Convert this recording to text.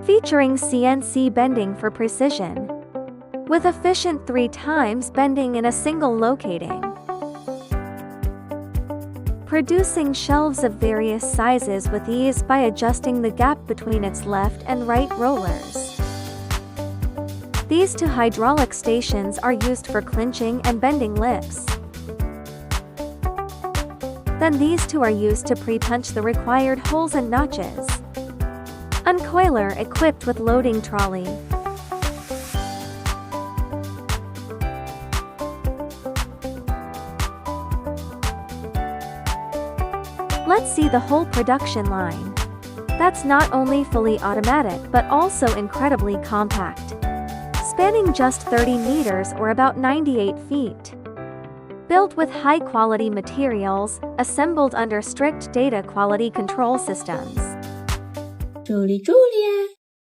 featuring CNC bending for precision, with efficient 3 times bending in a single locating. Producing shelves of various sizes with ease by adjusting the gap between its left and right rollers. These 2 hydraulic stations are used for clinching and bending lips. Then these 2 are used to pre-punch the required holes and notches. Uncoiler equipped with loading trolley. Let's see the whole production line. That's not only fully automatic but also incredibly compact. Spanning just 30 meters or about 98 feet. Built with high-quality materials, assembled under strict data quality control systems. Julia.